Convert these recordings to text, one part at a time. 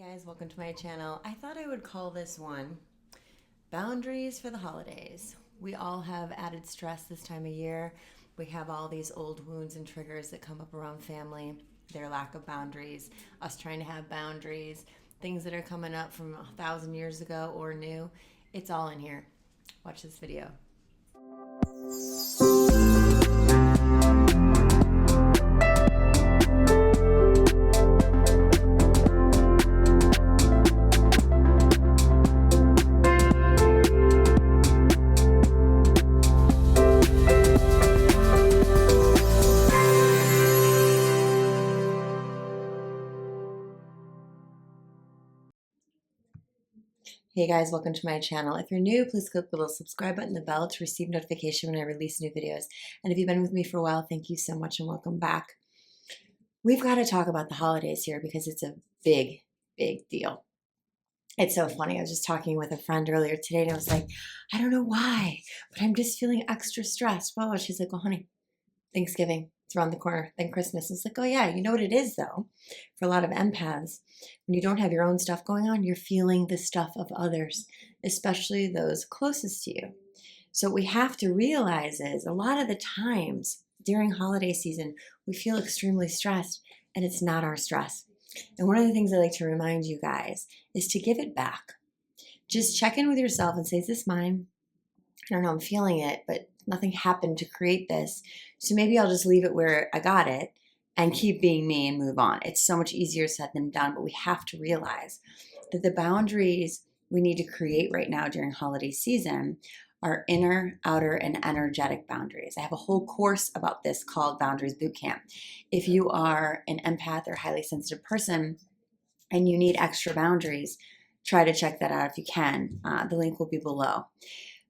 Guys, welcome to my channel. I thought I would call this one Boundaries for the Holidays. We all have added stress this time of year. We have all these old wounds and triggers that come up around family, their lack of boundaries, us trying to have boundaries, things that are coming up from 1,000 years ago or new. It's all in here. Watch this video. Hey guys, welcome to my channel. If you're new, please click the little subscribe button, the bell to receive notification when I release new videos. And if you've been with me for a while, thank you so much and welcome back. We've got to talk about the holidays here because it's a big, big deal. It's so funny. I was just talking with a friend earlier today and I was like, I don't know why, but I'm just feeling extra stressed. Well, she's like, well, honey, Thanksgiving, it's around the corner, then Christmas. It's like, oh yeah, you know what it is though? For a lot of empaths, when you don't have your own stuff going on, you're feeling the stuff of others, especially those closest to you. So what we have to realize is a lot of the times during holiday season, we feel extremely stressed and it's not our stress. And one of the things I like to remind you guys is to give it back. Just check in with yourself and say, is this mine? I don't know, I'm feeling it, but nothing happened to create this. So maybe I'll just leave it where I got it and keep being me and move on. It's so much easier said than done, but we have to realize that the boundaries we need to create right now during holiday season are inner, outer, and energetic boundaries. I have a whole course about this called Boundaries Bootcamp. If you are an empath or highly sensitive person and you need extra boundaries, try to check that out if you can. The link will be below.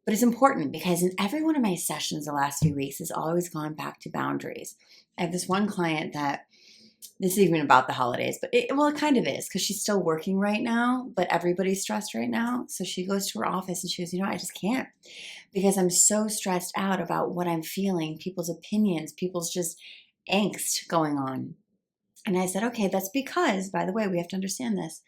But it's important because in every one of my sessions the last few weeks has always gone back to boundaries. I have this one client that, this is even about the holidays, but it kind of is because she's still working right now, but everybody's stressed right now. So she goes to her office and she goes, I just can't because I'm so stressed out about what I'm feeling, people's opinions, people's just angst going on. And I said, okay, that's because, by the way, we have to understand this.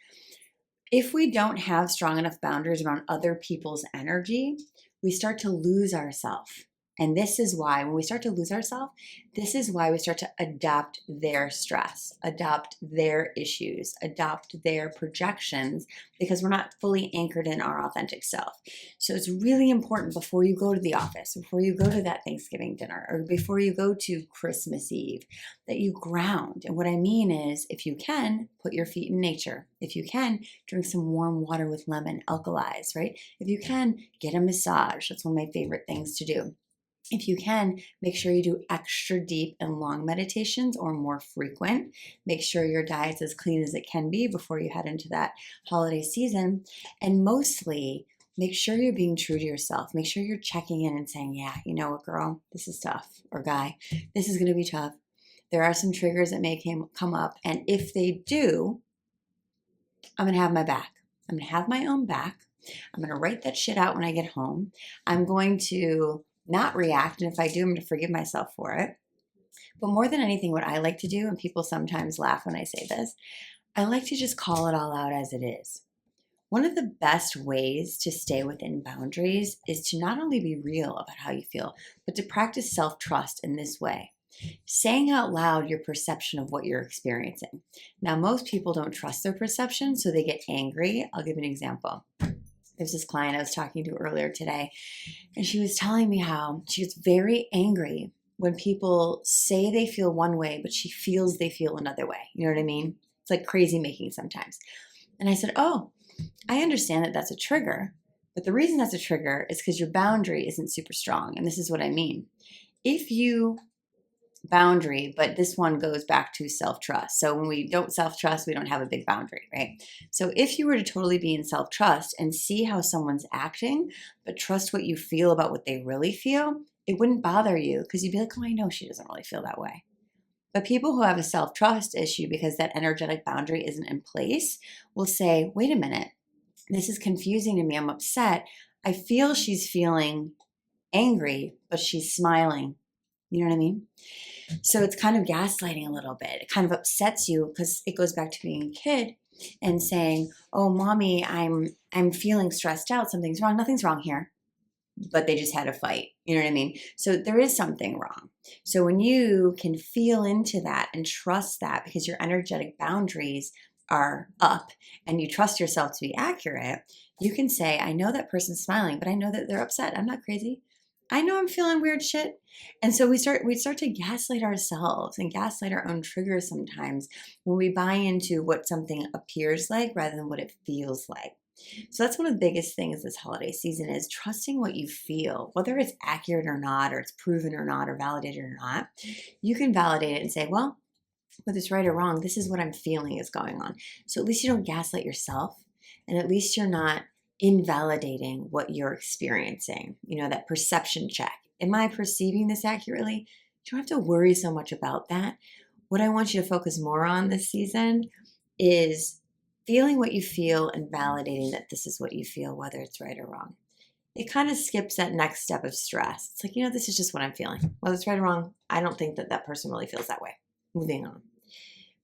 If we don't have strong enough boundaries around other people's energy, we start to lose ourselves. And this is why, when we start to lose ourselves, this is why we start to adopt their stress, adopt their issues, adopt their projections, because we're not fully anchored in our authentic self. So it's really important before you go to the office, before you go to that Thanksgiving dinner, or before you go to Christmas Eve, that you ground. And what I mean is, if you can, put your feet in nature. If you can, drink some warm water with lemon, alkalize, right? If you can, get a massage. That's one of my favorite things to do. If you can, make sure you do extra deep and long meditations or more frequent. Make sure your diet's as clean as it can be before you head into that holiday season. And mostly, make sure you're being true to yourself. Make sure you're checking in and saying, yeah, you know what, girl, this is tough. Or guy, this is going to be tough. There are some triggers that may come up. And if they do, I'm going to have my back. I'm going to have my own back. I'm going to write that shit out when I get home. I'm going to not react, and if I do, I'm going to forgive myself for it. But more than anything, what I like to do, and people sometimes laugh when I say this, I like to just call it all out as it is. One of the best ways to stay within boundaries is to not only be real about how you feel, but to practice self-trust in this way. Saying out loud your perception of what you're experiencing. Now, most people don't trust their perception, so they get angry. I'll give an example. There's this client I was talking to earlier today, and she was telling me how she gets very angry when people say they feel one way, but she feels they feel another way. You know what I mean? It's like crazy making sometimes. And I said, oh, I understand that that's a trigger, but the reason that's a trigger is because your boundary isn't super strong. And this is what I mean. If you boundary, but this one goes back to self-trust. So when we don't self-trust, we don't have a big boundary, right? So if you were to totally be in self-trust and see how someone's acting, but trust what you feel about what they really feel, it wouldn't bother you because you'd be like, oh, I know she doesn't really feel that way. But people who have a self-trust issue because that energetic boundary isn't in place will say, wait a minute, this is confusing to me. I'm upset. I feel she's feeling angry, but she's smiling. You know what I mean? So it's kind of gaslighting a little bit. It kind of upsets you because it goes back to being a kid. and saying, oh, mommy, I'm feeling stressed out. Something's wrong. Nothing's wrong here. But they just had a fight. You know what I mean? So there is something wrong. So when you can feel into that and trust that, because your energetic boundaries are up and you trust yourself to be accurate, you can say, I know that person's smiling, but I know that they're upset. I'm not crazy. I know I'm feeling weird shit. And so we start to gaslight ourselves and gaslight our own triggers sometimes when we buy into what something appears like rather than what it feels like. So that's one of the biggest things this holiday season is trusting what you feel, whether it's accurate or not, or it's proven or not, or validated or not. You can validate it and say, well, whether it's right or wrong, this is what I'm feeling is going on. So at least you don't gaslight yourself, and at least you're not invalidating what you're experiencing. You know, that perception check. Am I perceiving this accurately? You don't have to worry so much about that. What I want you to focus more on this season is feeling what you feel and validating that this is what you feel, whether it's right or wrong. It kind of skips that next step of stress. It's like, you know, this is just what I'm feeling. Whether it's right or wrong, I don't think that that person really feels that way. Moving on.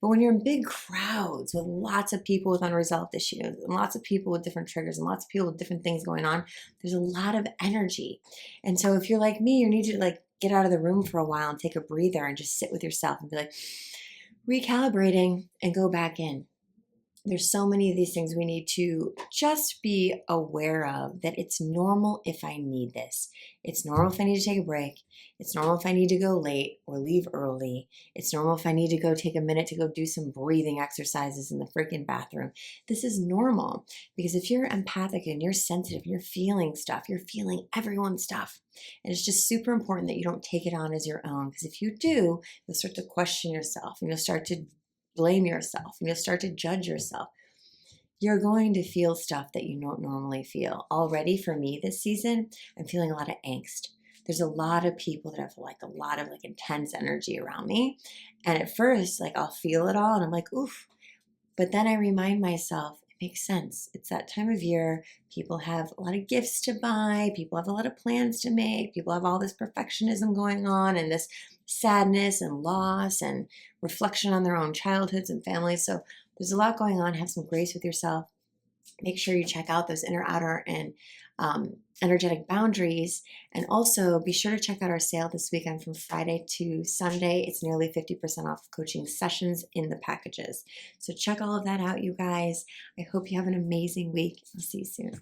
But when you're in big crowds with lots of people with unresolved issues and lots of people with different triggers and lots of people with different things going on, there's a lot of energy. And so if you're like me, you need to like get out of the room for a while and take a breather and just sit with yourself and be like, recalibrating and go back in. There's so many of these things we need to just be aware of, that it's normal if I need this. It's normal if I need to take a break. It's normal if I need to go late or leave early. It's normal if I need to go take a minute to go do some breathing exercises in the freaking bathroom. This is normal, because if you're empathic and you're sensitive, you're feeling stuff, you're feeling everyone's stuff. And it's just super important that you don't take it on as your own, because if you do, you'll start to question yourself and you'll start to blame yourself and you'll start to judge yourself. You're going to feel stuff that you don't normally feel. Already for me this season, I'm feeling a lot of angst. There's a lot of people that have like a lot of like intense energy around me. And at first, like I'll feel it all and I'm like, oof. But then I remind myself, it makes sense. It's that time of year. People have a lot of gifts to buy. People have a lot of plans to make. People have all this perfectionism going on and this sadness and loss and reflection on their own childhoods and families. So there's a lot going on. Have some grace with yourself. Make sure you check out those inner, outer, and energetic boundaries. And also be sure to check out our sale this weekend from Friday to Sunday. It's nearly 50% off coaching sessions in the packages. So check all of that out, you guys. I hope you have an amazing week. I'll see you soon.